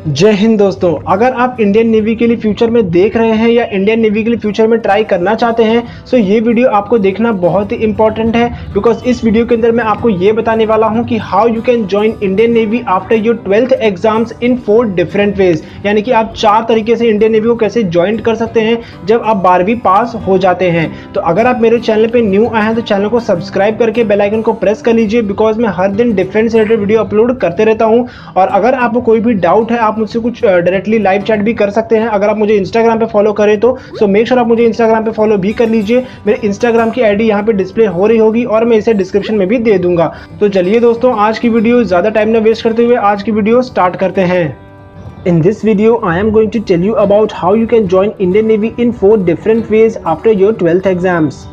जय हिंद दोस्तों। अगर आप इंडियन नेवी के लिए फ्यूचर में देख रहे हैं या इंडियन नेवी के लिए फ्यूचर में ट्राई करना चाहते हैं तो ये वीडियो आपको देखना बहुत ही इंपॉर्टेंट है। बिकॉज इस वीडियो के अंदर मैं आपको ये बताने वाला हूं कि how you can join Indian navy after your 12th exams in 4 different ways. यानी कि आप 4 तरीके से इंडियन नेवी को कैसे ज्वाइन कर सकते हैं जब आप 12वीं पास हो जाते हैं। तो अगर आप मेरे चैनल पर न्यू आए हैं तो चैनल को सब्सक्राइब करके बेल आइकन को प्रेस कर लीजिए। बिकॉज मैं हर दिन डिफरेंट से रिलेटेड वीडियो अपलोड करते रहता हूँ। और अगर आपको कोई भी डाउट है आप मुझसे कुछ डायरेक्टली लाइव चैट भी कर सकते हैं। अगर आप मुझे इंस्टाग्राम पे फॉलो करें तो सो मेक श्योर आप मुझे इंस्टाग्राम पे फॉलो भी कर लीजिए। मेरे इंस्टाग्राम की आईडी यहाँ पे डिस्प्ले हो रही होगी और मैं इसे डिस्क्रिप्शन में भी दे दूंगा। तो चलिए दोस्तों, आज की वीडियो ज़्यादा टाइम ना वेस्ट करते हुए आज की वीडियो स्टार्ट करते हैं। In this video, I am going to tell you about how you can join Indian Navy in 4 different ways after your 12th exams.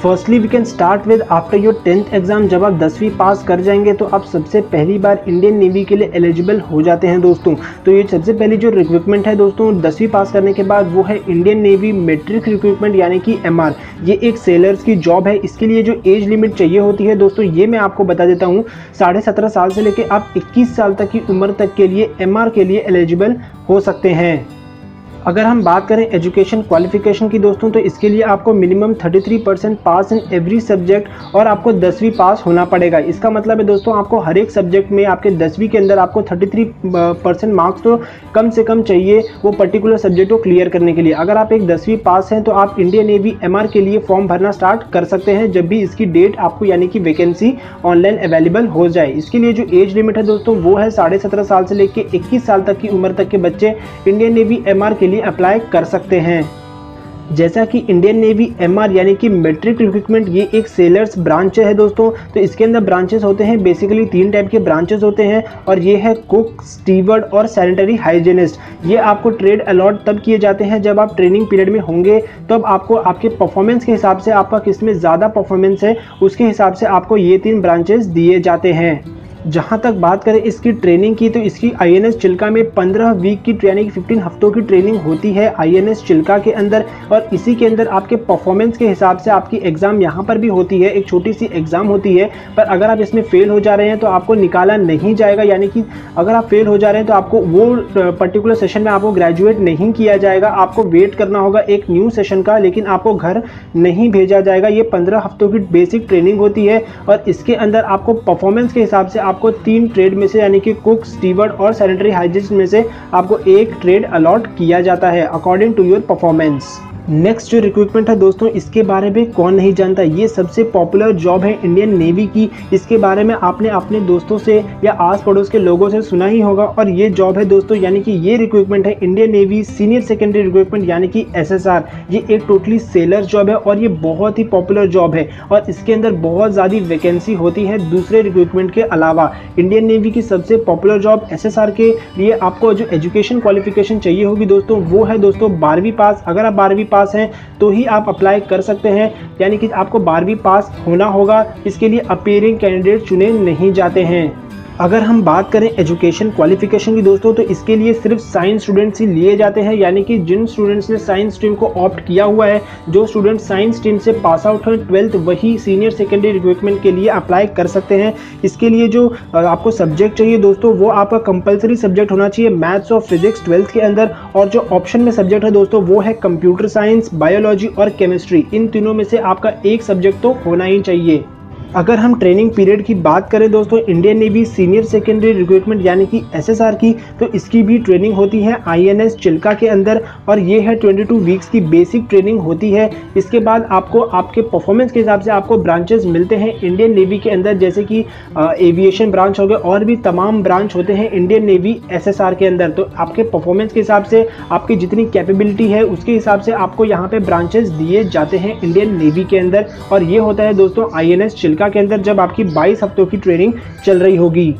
Firstly we can start with after your 10th exam. जब आप 10वीं पास कर जाएंगे तो आप सबसे पहली बार Indian navy के लिए एलिजिबल हो जाते हैं दोस्तों। तो ये सबसे पहली जो रिक्रूटमेंट है दोस्तों 10वीं पास करने के बाद वो है इंडियन नेवी मैट्रिक रिक्रूटमेंट यानी कि MR। ये एक सेलर्स की जॉब है। इसके लिए जो एज लिमिट चाहिए होती है दोस्तों ये मैं आपको बता देता हूँ। 17.5 साल से लेकर आप 21 साल तक की उम्र तक के लिए MR के लिए एलिजिबल हो सकते हैं। अगर हम बात करें एजुकेशन क्वालिफिकेशन की दोस्तों तो इसके लिए आपको minimum 33% pass in every subject और आपको 10वीं पास होना पड़ेगा। इसका मतलब है दोस्तों आपको हर एक सब्जेक्ट में आपके 10वीं के अंदर आपको 33% मार्क्स तो कम से कम चाहिए वो पर्टिकुलर सब्जेक्ट को क्लियर करने के लिए। अगर आप एक 10वीं पास हैं तो आप इंडियन नेवी MR के लिए फॉर्म भरना स्टार्ट कर सकते हैं जब भी इसकी डेट आपको यानी कि वैकेंसी ऑनलाइन अवेलेबल हो जाए। इसके लिए जो एज लिमिट है दोस्तों वो है 17.5 साल से लेकर 21 साल तक की उम्र तक के बच्चे इंडियन नेवी MR के लिए अप्लाई कर सकते हैं। जैसा कि इंडियन नेवी MR यानी कि मैट्रिक रिक्रूटमेंट ये एक सेलर्स ब्रांच है दोस्तों। तो इसके अंदर ब्रांचेस होते हैं, बेसिकली 3 टाइप के ब्रांचेस होते हैं और ये है कुक, स्टीवर्ड और सैनिटरी हाइजीनिस्ट। ये आपको ट्रेड अलॉट तब किए जाते हैं जब आप ट्रेनिंग पीरियड में होंगे। तब आपको आपके परफॉर्मेंस के हिसाब से आपका किस में ज़्यादा परफॉर्मेंस है उसके हिसाब से आपको ये 3 ब्रांचेस दिए जाते हैं। जहाँ तक बात करें इसकी ट्रेनिंग की तो इसकी INS चिल्का में 15 वीक की यानी कि 15 हफ्तों की ट्रेनिंग होती है INS चिल्का के अंदर। और इसी के अंदर आपके परफॉर्मेंस के हिसाब से आपकी एग्ज़ाम यहाँ पर भी होती है, एक छोटी सी एग्ज़ाम होती है। पर अगर आप इसमें फेल हो जा रहे हैं तो आपको निकाला नहीं जाएगा। यानी कि अगर आप फेल हो जा रहे हैं तो आपको वो पर्टिकुलर सेशन में आपको ग्रेजुएट नहीं किया जाएगा। आपको वेट करना होगा एक न्यू सेशन का, लेकिन आपको घर नहीं भेजा जाएगा। ये 15 हफ्तों की बेसिक ट्रेनिंग होती है और इसके अंदर आपको परफॉर्मेंस के हिसाब से आपको 3 ट्रेड में से यानी कि कुक, स्टीवर्ड और सैनिटरी हाइजीनिस्ट में से आपको एक ट्रेड अलॉट किया जाता है according to your performance. Next जो रिक्रूटमेंट है दोस्तों इसके बारे में कौन नहीं जानता, ये सबसे पॉपुलर जॉब है इंडियन नेवी की। इसके बारे में आपने अपने दोस्तों से या आस पड़ोस के लोगों से सुना ही होगा। और ये जॉब है दोस्तों यानी कि ये रिक्रूटमेंट है Indian navy senior secondary recruitment यानी कि SSR। ये एक टोटली सेलर जॉब है और ये बहुत ही पॉपुलर जॉब है और इसके अंदर बहुत ज़्यादा वैकेंसी होती है दूसरे रिक्रूटमेंट के अलावा। इंडियन नेवी की सबसे पॉपुलर जॉब SSR के लिए आपको जो एजुकेशन क्वालिफिकेशन चाहिए होगी दोस्तों वो है दोस्तों 12वीं पास। अगर आप 12वीं पास हैं तो ही आप अप्लाई कर सकते हैं, यानी कि आपको 12वीं पास होना होगा। इसके लिए अपीयरिंग कैंडिडेट चुने नहीं जाते हैं। अगर हम बात करें एजुकेशन क्वालिफिकेशन की दोस्तों तो इसके लिए सिर्फ साइंस स्टूडेंट्स ही लिए जाते हैं। यानी कि जिन स्टूडेंट्स ने साइंस स्ट्रीम को ऑप्ट किया हुआ है, जो स्टूडेंट साइंस स्ट्रीम से पास आउट हैं 12th वही सीनियर सेकेंडरी रिक्रूटमेंट के लिए अप्लाई कर सकते हैं। इसके लिए जो आपको सब्जेक्ट चाहिए दोस्तों वो आपका कंपलसरी सब्जेक्ट होना चाहिए मैथ्स और फिजिक्स 12th के अंदर। और जो ऑप्शन में सब्जेक्ट है दोस्तों वो है कंप्यूटर साइंस, बायोलॉजी और केमिस्ट्री। इन तीनों में से आपका एक सब्जेक्ट तो होना ही चाहिए। अगर हम ट्रेनिंग पीरियड की बात करें दोस्तों Indian navy senior secondary recruitment यानी कि SSR की, तो इसकी भी ट्रेनिंग होती है INS चिल्का के अंदर और ये है 22 वीक्स की बेसिक ट्रेनिंग होती है। इसके बाद आपको आपके परफॉर्मेंस के हिसाब से आपको ब्रांचेस मिलते हैं इंडियन नेवी के अंदर, जैसे कि एविएशन ब्रांच हो गए और भी तमाम ब्रांच होते हैं इंडियन नेवी SSR के अंदर। तो आपके परफॉर्मेंस के हिसाब से आपकी जितनी कैपेबिलिटी है उसके हिसाब से आपको यहाँ पे ब्रांचेस दिए जाते हैं इंडियन नेवी के अंदर। और ये होता है दोस्तों INS चिल्का के अंदर जब आपकी 22 हफ्तों की ट्रेनिंग चल रही होगी।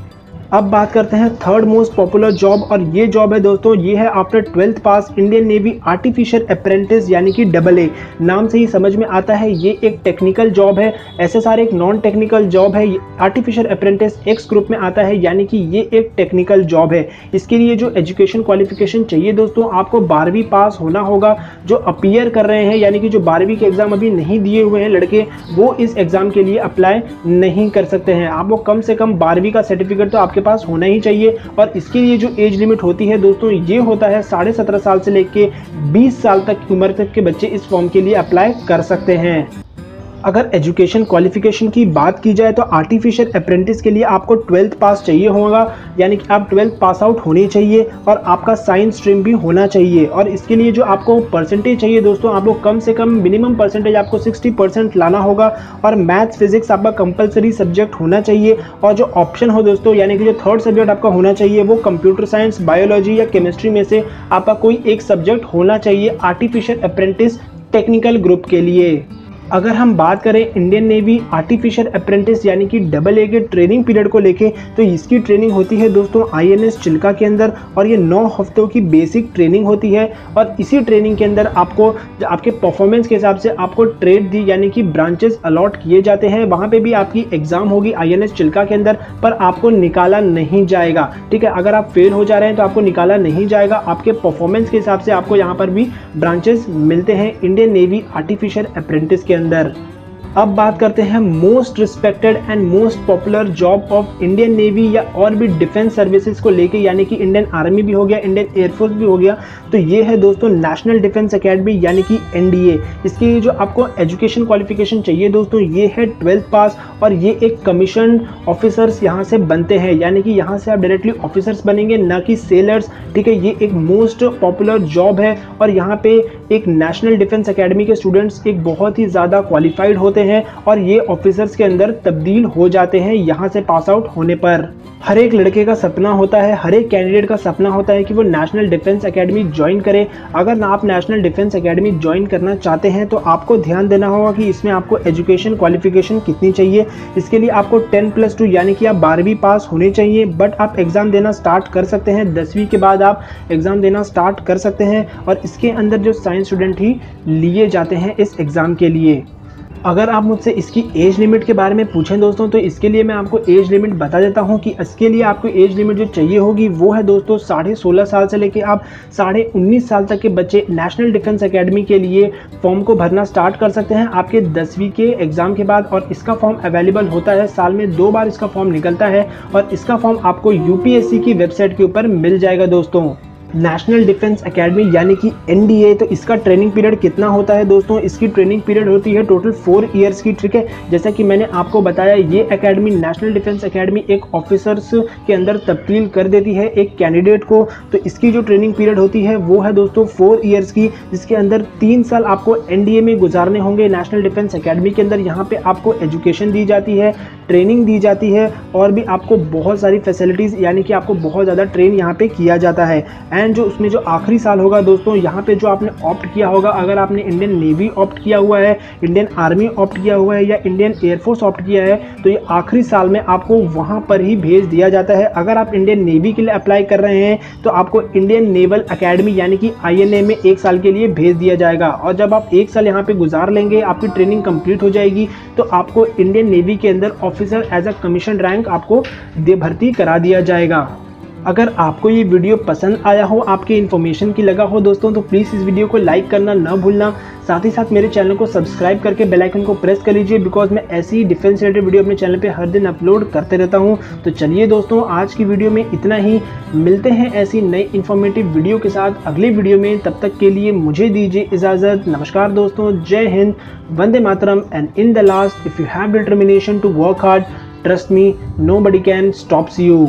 अब बात करते हैं थर्ड मोस्ट पॉपुलर जॉब और ये जॉब है दोस्तों ये है आफ्टर 12th पास इंडियन नेवी आर्टिफिशियल अप्रेंटिस यानी कि AA। नाम से ही समझ में आता है ये एक टेक्निकल जॉब है। SSR एक नॉन टेक्निकल जॉब है। आर्टिफिशियल अप्रेंटिस X ग्रुप में आता है यानी कि ये एक टेक्निकल जॉब है। इसके लिए जो एजुकेशन क्वालिफिकेशन चाहिए दोस्तों आपको 12वीं पास होना होगा। जो अपीयर कर रहे हैं यानी कि जो 12वीं के एग्जाम अभी नहीं दिए हुए हैं लड़के वो इस एग्जाम के लिए अप्लाई नहीं कर सकते हैं। आपको कम से कम 12वीं का सर्टिफिकेट तो आपके आपके पास होना ही चाहिए। और इसके लिए जो एज लिमिट होती है दोस्तों, ये होता है 17.5 साल से लेके 20 साल तक की उम्र तक के बच्चे इस फॉर्म के लिए अप्लाई कर सकते हैं। अगर एजुकेशन क्वालिफिकेशन की बात की जाए तो आर्टिफिशियल अप्रेंटिस के लिए आपको 12th पास चाहिए होगा, यानी कि आप 12th पास आउट होनी चाहिए और आपका साइंस स्ट्रीम भी होना चाहिए। और इसके लिए जो आपको परसेंटेज चाहिए दोस्तों, आपको कम से कम मिनिमम परसेंटेज आपको 60% लाना होगा और मैथ्स फिजिक्स आपका कंपलसरी सब्जेक्ट होना चाहिए। और जो ऑप्शन हो दोस्तों, यानी कि जो थर्ड सब्जेक्ट आपका होना चाहिए वो कंप्यूटर साइंस, बायोलॉजी या केमिस्ट्री में से आपका कोई एक सब्जेक्ट होना चाहिए आर्टिफिशियल अप्रेंटिस टेक्निकल ग्रुप के लिए। अगर हम बात करें इंडियन नेवी आर्टिफिशियल अप्रेंटिस यानी कि AA के ट्रेनिंग पीरियड को लेके, तो इसकी ट्रेनिंग होती है दोस्तों INS चिल्का के अंदर और ये 9 हफ्तों की बेसिक ट्रेनिंग होती है। और इसी ट्रेनिंग के अंदर आपको आपके परफॉर्मेंस के हिसाब से आपको ट्रेड दी यानी कि ब्रांचेस अलॉट किए जाते हैं। वहाँ पे भी आपकी एग्जाम होगी INS चिल्का के अंदर, पर आपको निकाला नहीं जाएगा। ठीक है, अगर आप फेल हो जा रहे हैं तो आपको निकाला नहीं जाएगा, आपके परफॉर्मेंस के हिसाब से आपको यहाँ पर भी ब्रांचेस मिलते हैं इंडियन नेवी आर्टिफिशियल अप्रेंटिस के अंदर। अब बात करते हैं most respected and most popular job of Indian navy या और भी डिफेंस सर्विसेज को लेके, यानी कि इंडियन आर्मी भी हो गया, इंडियन एयरफोर्स भी हो गया। तो ये है दोस्तों नेशनल डिफेंस एकेडमी यानी कि NDA। इसके लिए जो आपको एजुकेशन क्वालिफिकेशन चाहिए दोस्तों, ये है 12th पास और ये एक कमीशन ऑफिसर्स यहाँ से बनते हैं, यानी कि यहाँ से आप डायरेक्टली ऑफिसर्स बनेंगे, ना कि सेलर्स। ठीक है, ये एक मोस्ट पॉपुलर जॉब है और यहाँ पे एक नेशनल डिफेंस एकेडमी के स्टूडेंट्स एक बहुत ही ज़्यादा क्वालिफाइड होते हैं और ये ऑफिसर्स के अंदर तब्दील हो जाते हैं यहाँ से पास आउट होने पर। हर एक लड़के का सपना होता है, हर एक कैंडिडेट का सपना होता है कि वो नेशनल डिफेंस एकेडमी ज्वाइन करे। अगर ना आप नेशनल डिफेंस एकेडमी ज्वाइन करना चाहते हैं तो आपको ध्यान देना होगा कि इसमें आपको एजुकेशन क्वालिफिकेशन कितनी चाहिए। इसके लिए आपको 10+2 यानी कि आप 12वीं पास होने चाहिए, बट आप एग्ज़ाम देना स्टार्ट कर सकते हैं 10वीं के बाद आप एग्ज़ाम देना स्टार्ट कर सकते हैं। और इसके अंदर जो साइंस स्टूडेंट ही लिए जाते हैं इस एग्ज़ाम के लिए। अगर आप मुझसे इसकी एज लिमिट के बारे में पूछें दोस्तों, तो इसके लिए मैं आपको एज लिमिट बता देता हूं कि इसके लिए आपको एज लिमिट जो चाहिए होगी वो है दोस्तों 16.5 साल से लेके आप 19.5 साल तक के बच्चे नेशनल डिफेंस एकेडमी के लिए फॉर्म को भरना स्टार्ट कर सकते हैं आपके 10वीं के एग्जाम के बाद। और इसका फॉर्म अवेलेबल होता है, साल में 2 बार इसका फॉर्म निकलता है और इसका फॉर्म आपको UPSC की वेबसाइट के ऊपर मिल जाएगा दोस्तों। नेशनल डिफेंस एकेडमी यानी कि NDA, तो इसका ट्रेनिंग पीरियड कितना होता है दोस्तों, इसकी ट्रेनिंग पीरियड होती है टोटल 4 ईयर्स की। ठीक है, जैसा कि मैंने आपको बताया, ये एकेडमी नेशनल डिफेंस एकेडमी एक ऑफिसर्स के अंदर तब्दील कर देती है एक कैंडिडेट को। तो इसकी जो ट्रेनिंग पीरियड होती है वो है दोस्तों 4 ईयर्स की, जिसके अंदर 3 साल आपको NDA में गुजारने होंगे नेशनल डिफेंस एकेडमी के अंदर। यहाँ पे आपको एजुकेशन दी जाती है, ट्रेनिंग दी जाती है और भी आपको बहुत सारी फैसिलिटीज़, यानी कि आपको बहुत ज़्यादा ट्रेन यहाँ पे किया जाता है। एंड जो उसमें जो आखिरी साल होगा दोस्तों, यहाँ पे जो आपने ऑप्ट किया होगा, अगर आपने इंडियन नेवी ऑप्ट किया हुआ है, इंडियन आर्मी ऑप्ट किया हुआ है या इंडियन एयरफोर्स ऑप्ट किया है, तो ये आखिरी साल में आपको वहाँ पर ही भेज दिया जाता है। अगर आप इंडियन नेवी के लिए अप्लाई कर रहे हैं तो आपको इंडियन नेवल अकेडमी यानी कि INA में 1 साल के लिए भेज दिया जाएगा। और जब आप 1 साल यहाँ पे गुजार लेंगे, आपकी ट्रेनिंग कंप्लीट हो जाएगी, तो आपको इंडियन नेवी के अंदर officer as a commission rank आपको भर्ती करा दिया जाएगा। अगर आपको ये वीडियो पसंद आया हो, आपके इन्फॉर्मेशन की लगा हो दोस्तों, तो प्लीज़ इस वीडियो को लाइक करना ना भूलना। साथ ही साथ मेरे चैनल को सब्सक्राइब करके बेल आइकन को प्रेस कर लीजिए, बिकॉज मैं ऐसी डिफेंस रिलेटेड वीडियो अपने चैनल पे हर दिन अपलोड करते रहता हूँ। तो चलिए दोस्तों, आज की वीडियो में इतना ही। मिलते हैं ऐसी नई इन्फॉर्मेटिव वीडियो के साथ अगली वीडियो में। तब तक के लिए मुझे दीजिए इजाज़त। नमस्कार दोस्तों, जय हिंद, वंदे मातरम। And in the last, if you have determination to work hard, trust me, nobody can stop you.